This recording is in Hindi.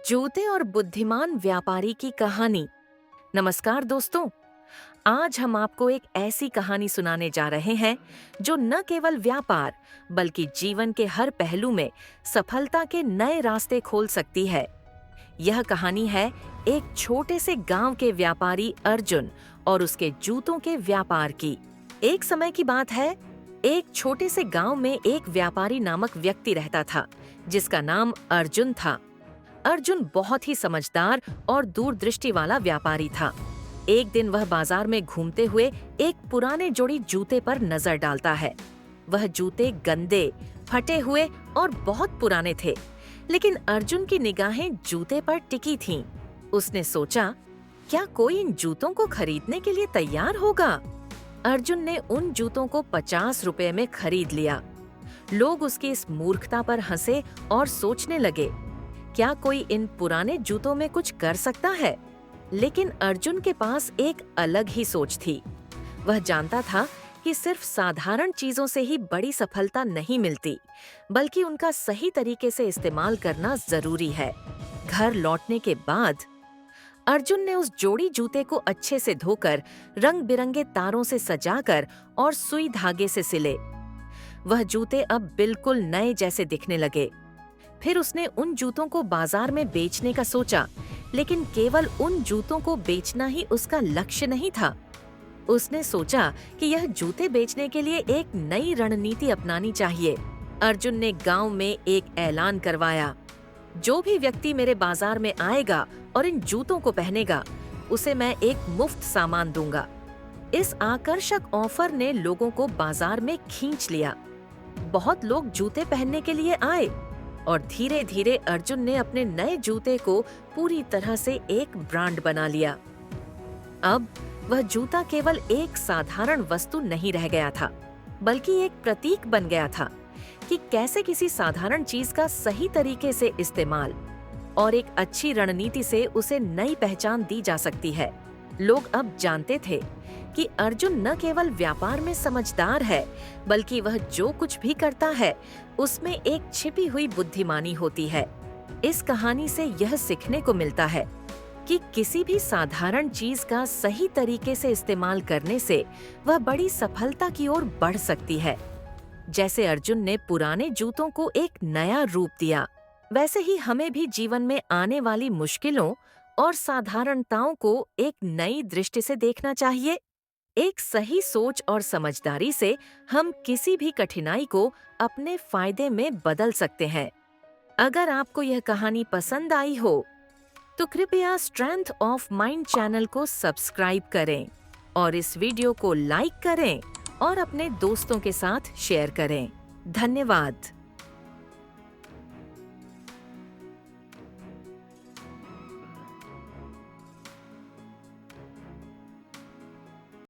जूते और बुद्धिमान व्यापारी की कहानी। नमस्कार दोस्तों, आज हम आपको एक ऐसी कहानी सुनाने जा रहे हैं जो न केवल व्यापार बल्कि जीवन के हर पहलू में सफलता के नए रास्ते खोल सकती है। यह कहानी है एक छोटे से गांव के व्यापारी अर्जुन और उसके जूतों के व्यापार की। एक समय की बात है, एक छोटे से गांव में एक व्यापारी नामक व्यक्ति रहता था जिसका नाम अर्जुन था। अर्जुन बहुत ही समझदार और दूरदृष्टि वाला व्यापारी था। एक दिन वह बाजार में घूमते हुए एक पुराने जोड़ी जूते पर नजर डालता है। वह जूते गंदे, फटे हुए और बहुत पुराने थे, लेकिन अर्जुन की निगाहें जूते पर टिकी थीं। उसने सोचा, क्या कोई इन जूतों को खरीदने के लिए तैयार होगा? अर्जुन ने उन जूतों को 50 रुपए में खरीद लिया। लोग उसकी इस मूर्खता पर हंसे और सोचने लगे, क्या कोई इन पुराने जूतों में कुछ कर सकता है? लेकिन अर्जुन के पास एक अलग ही सोच थी। वह जानता था कि सिर्फ साधारण चीजों से ही बड़ी सफलता नहीं मिलती, बल्कि उनका सही तरीके से इस्तेमाल करना जरूरी है। घर लौटने के बाद अर्जुन ने उस जोड़ी जूते को अच्छे से धोकर, रंग बिरंगे तारों से सजाकर और सुई धागे से सिले। वह जूते अब बिल्कुल नए जैसे दिखने लगे। फिर उसने उन जूतों को बाजार में बेचने का सोचा, लेकिन केवल उन जूतों को बेचना ही उसका लक्ष्य नहीं था। उसने सोचा कि यह जूते बेचने के लिए एक नई रणनीति अपनानी चाहिए। अर्जुन ने गांव में एक ऐलान करवाया, जो भी व्यक्ति मेरे बाजार में आएगा और इन जूतों को पहनेगा, उसे मैं एक मुफ्त सामान दूंगा। इस आकर्षक ऑफर ने लोगों को बाजार में खींच लिया। बहुत लोग जूते पहनने के लिए आए और धीरे धीरे अर्जुन ने अपने नए जूते को पूरी तरह से एक ब्रांड बना लिया। अब वह जूता केवल एक साधारण वस्तु नहीं रह गया था, बल्कि एक प्रतीक बन गया था कि कैसे किसी साधारण चीज का सही तरीके से इस्तेमाल और एक अच्छी रणनीति से उसे नई पहचान दी जा सकती है। लोग अब जानते थे कि अर्जुन न केवल व्यापार में समझदार है, बल्कि वह जो कुछ भी करता है उसमें एक छिपी हुई बुद्धिमानी होती है। इस कहानी से यह सीखने को मिलता है कि किसी भी साधारण चीज का सही तरीके से इस्तेमाल करने से वह बड़ी सफलता की ओर बढ़ सकती है। जैसे अर्जुन ने पुराने जूतों को एक नया रूप दिया, वैसे ही हमें भी जीवन में आने वाली मुश्किलों और साधारणताओं को एक नई दृष्टि से देखना चाहिए। एक सही सोच और समझदारी से हम किसी भी कठिनाई को अपने फायदे में बदल सकते हैं। अगर आपको यह कहानी पसंद आई हो, तो कृपया स्ट्रेंथ ऑफ माइंड चैनल को सब्सक्राइब करें और इस वीडियो को लाइक करें और अपने दोस्तों के साथ शेयर करें। धन्यवाद।